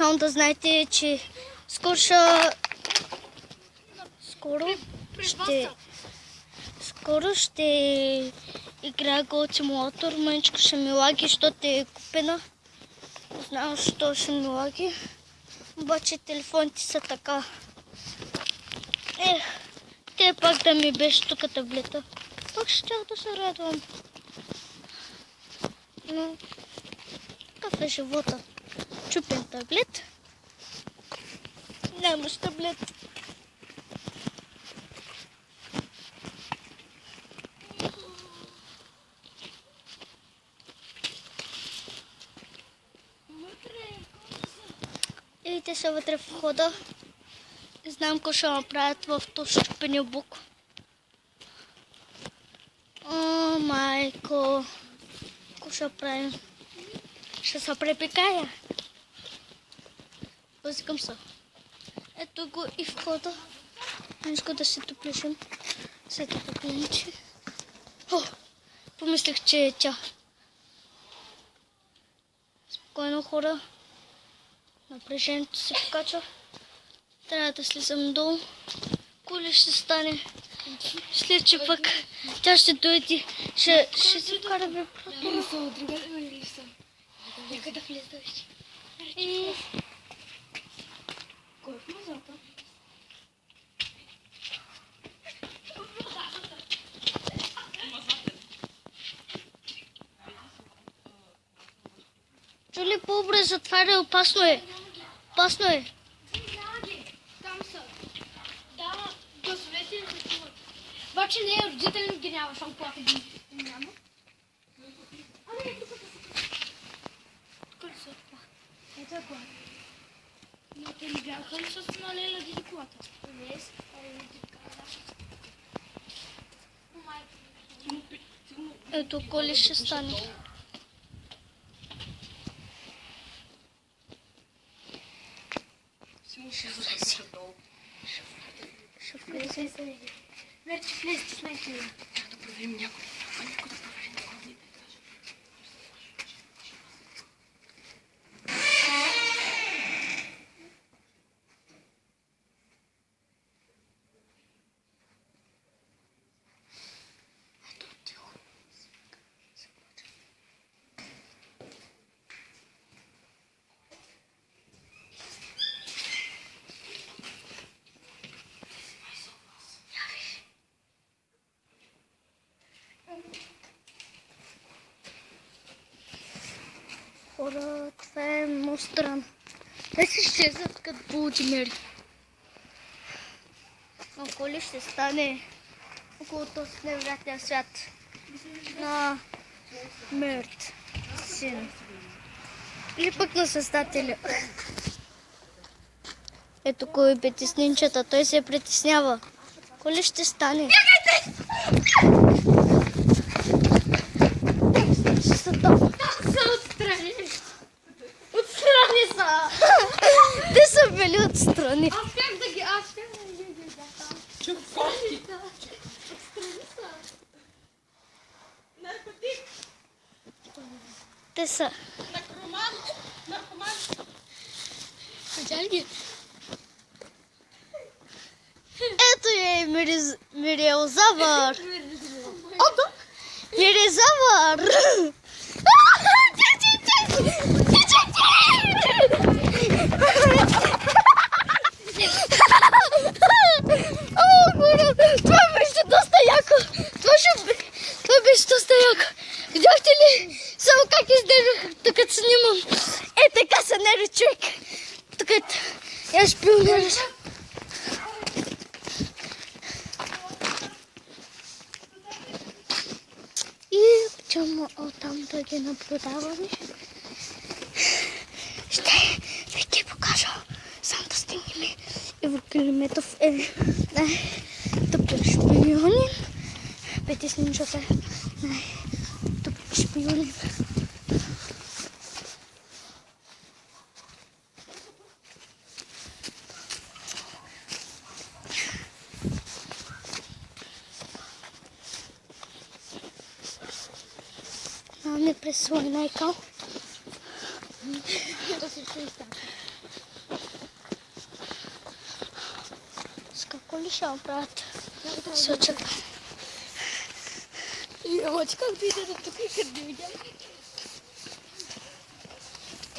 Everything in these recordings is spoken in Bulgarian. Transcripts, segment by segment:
само да знаете, че скоро ще играя Goat Simulator. Мъничко ще ми лаги, защото е купена. Не знам, защо ще ми лаги. Обаче телефоните са така. Те пак да ми беше тук таблета. Пак ще да се радвам. Но какъв е живота? Чупен таблет. Нямаш таблет. И те са вътре в входа. Не знам какво ще направят в този чупения бук. О, майко. Какво ще правим? Ще се препекая. Възикам се. Ето го и входа. Нешко да се топлишим. След това клиничи. Помислих, че е тя. Спокойно, хора. Напрежението се покачва. Трябва да слизам долу. Коли ще стане. След че пък тя ще дойде. Ще се кара вибратора. Нека да влезеш. И... Кой в мазата? Чули, по-добре затваря, опасно е. Опасно е. Там са. Да, гласовете не се чуват. Обаче не, родители ги няма, защото плата ги няма. Ами, тук са. Тук ли са? Ето е колата. Но те не бяха ли с налела диди колата? Не, с Ето коли ще стане. Ще влезе. Вече влезе с някакви. Трябва да проверим някой. Някой да проверим някой. Хора, това е много странно. Те се изчезват като булджимери. Но коли ще стане около този невероятния свят на Мърт син. Или пък на създателя. Ето кой притеснинчета, той се притеснява. Коли ще стане? Ще са там. Отстрани са! Те са били отстрани. Аз щях да ги там. Отстрани са. Наркотик. Те са. Наркоман. Видя ли ги? Ето е Мириозавър. Миризавър. Това беше доста яко. Това беше доста яко. Видяхте ли само как издържах, докато снимам? Така се нери човек. Докато я шпионираш. И чому оттам да ги наблюдаваме? Ще ви покажа. Сам да стигнем Еврокилометров най-добър шпионин. Притеснинчата най-добър шпионин. Не пресвой найкал. Да се представя. коли ще направят. Се очаква. И вот как дойде до тук и къде видя.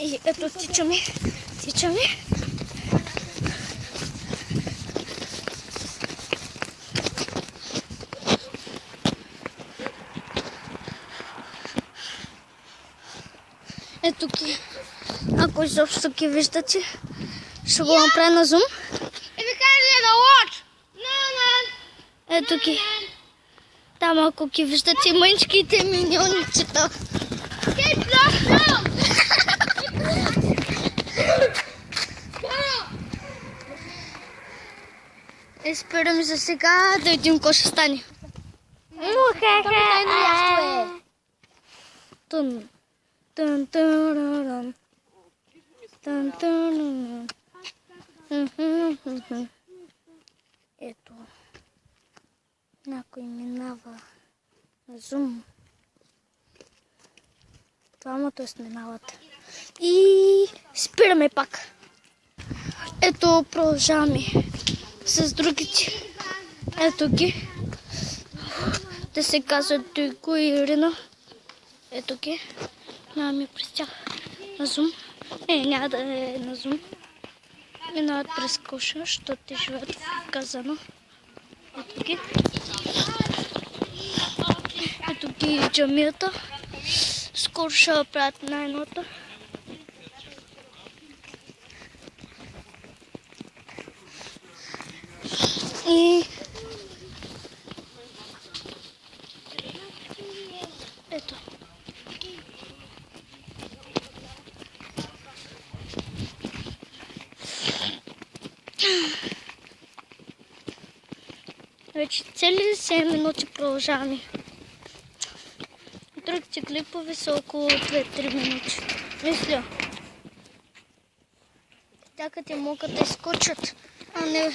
И ето тичаме. Тичаме. Ето ги. Ако изобщо ги виждате, ще го направя на зум. If you can't the watch. No. Ето ги. Там ако ги виждате мъничките миньончета. Get lost now. Спираме за сега да видим какво ще стане. Тайно място е. Тун. Тун, турурун. Тун, турурун. Ето. Някой минава на зум. Двамата снимават. И спираме пак. Ето продължаваме с другите. Ето ги. Те се казват Дойко и Ирина. Ето ги. Минаваме през тях на зум. Няма да е на зум. Минават през коша, защото те живеят в Казано. Ето ги. Ето ги джамията. Скоро ще правят на едното. И ето. Вече цели 7 минути продължаваме. Другите клипове са около 2-3 минути. Мисля. Тякате могат да изкочат, а не...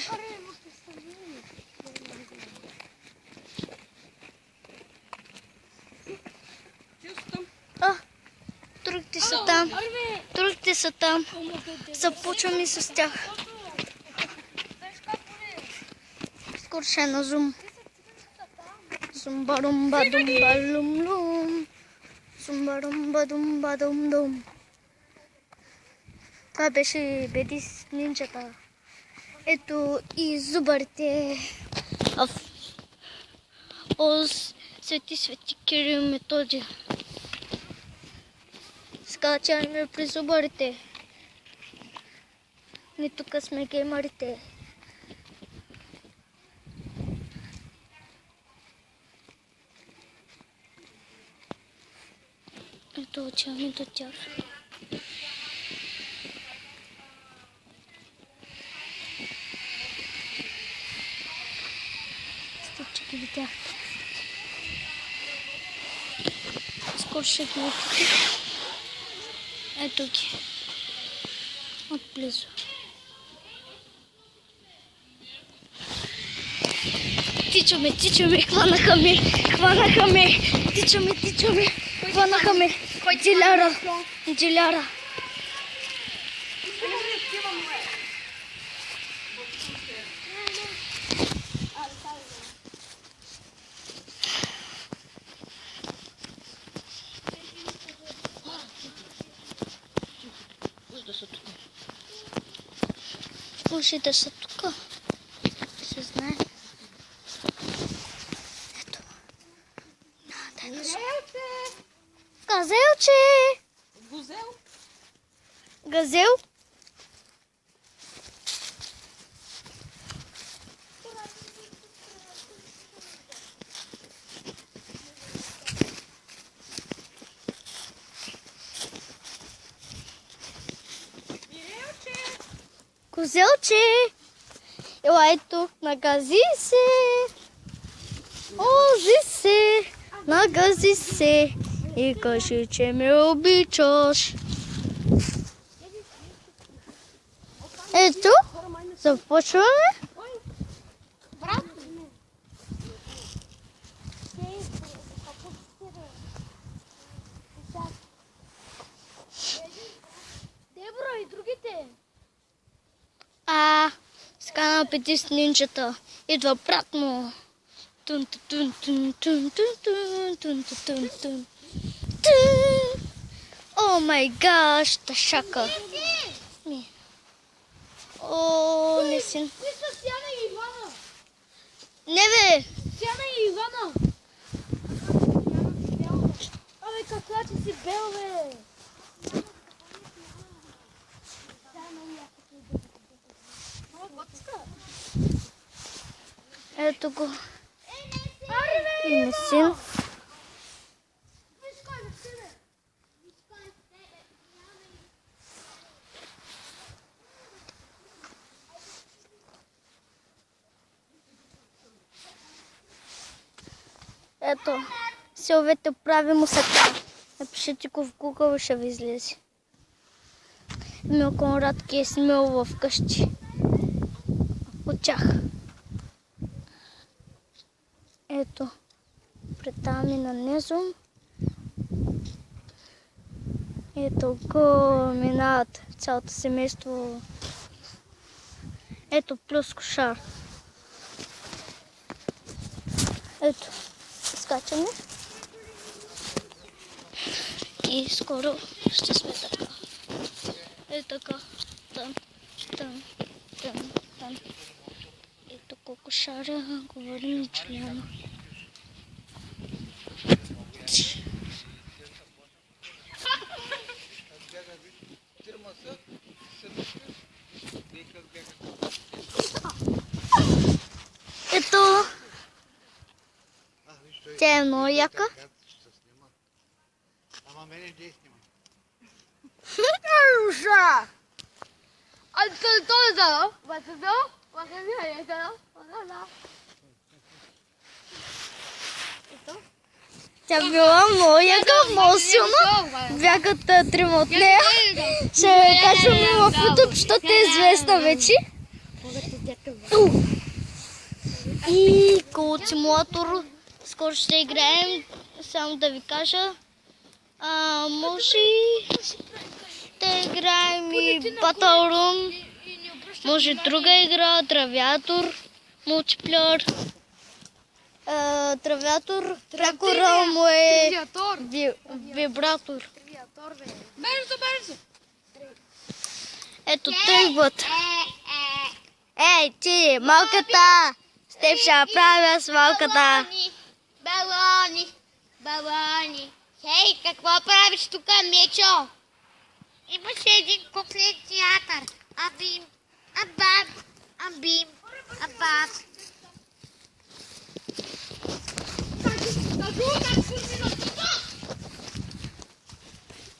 Другите са там. Другите са там. Започваме с тях. Скоро ще е на зум. Зумба-румба-думба-лум-лум. Зумба-румба-думба-дум-дум. Това беше Беди с нинджата. Ето и зубарите. Оз, Свети Кирил Методия. Скачаме при зубарите. Ние тук сме геймарите. Ето отиваме до тях. Че ги видях. Скоро ще ги видите. Ето ги. Отблизо. Тичаме, хванаха ме. Тичаме, хванаха ме. Джиляра. Може да са тук. Се знае. Ето. Дай да са. Газелче! Газел? Козелче! Ела ето, нагази се! Ози се! Нагази се! И кажи, че ме обичаш. Ето, започваме. Дебро и другите. Сега на петист нинджата. Идва брат му. Тун тун тун тун тун тун тун тун тун. О май гаш, ташака. О, не си. Ти са Сяна и Ивана. Не бе. Сяна и Ивана. Абе, каква ти си бел, бе? Ето го. И не си. Ето, силовете правимо сега. Напишете го в Google и ще ви излезе. Емил Конрадки е смил в къщи. От тях. Ето, пред там и нанизом. Ето го минават цялото семейство. Ето плюс кошар. Ето, скачаме. И скоро ще сме така. Ето така. Там, там, там, там. Ето колко шаря, говорим Джулиана. Ето. Тя е много яка. Ама мене не снима. Руша! А той е задал? Вътре да? Тя била много яка, много силна. Бягат трима от нея. Ще качваме в YouTube, защото е известна вече. И Cold Simulator. Скоро ще играем. Само да ви кажа. Може да играем и Battle Room. Може друга игра, Травиатор, мултиплеер. Травиатор, прякора му е вибратор. Бързо! Ето тръгват. Ей, ти, малката! С теб ще направя с малката. Балони. Хей, какво правиш тук, Мечо? Имаше един куклен театър. Абим, абаб.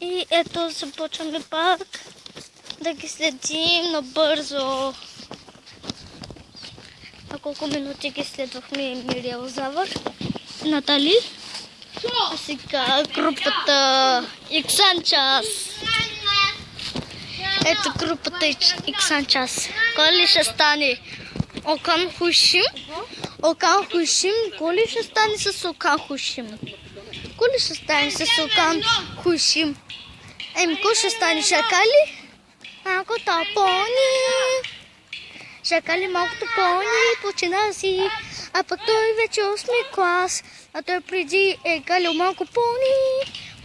И ето започваме пак да ги следим набързо. На колко минути ги следвахме Мириелзавър. Натали. А сега групата Иксанчас. Ето групата Иксанчас. Кой ли ще стане? Окан Хушим? Кой ли ще стане с Окан Хушим? Кой ли ще стане с Окан Хушим? Кой ще стане? Шакали? Малкото пони. Шакали малкото пони почина си. А пък той вече 8 клас. А той преди е галил малко пони.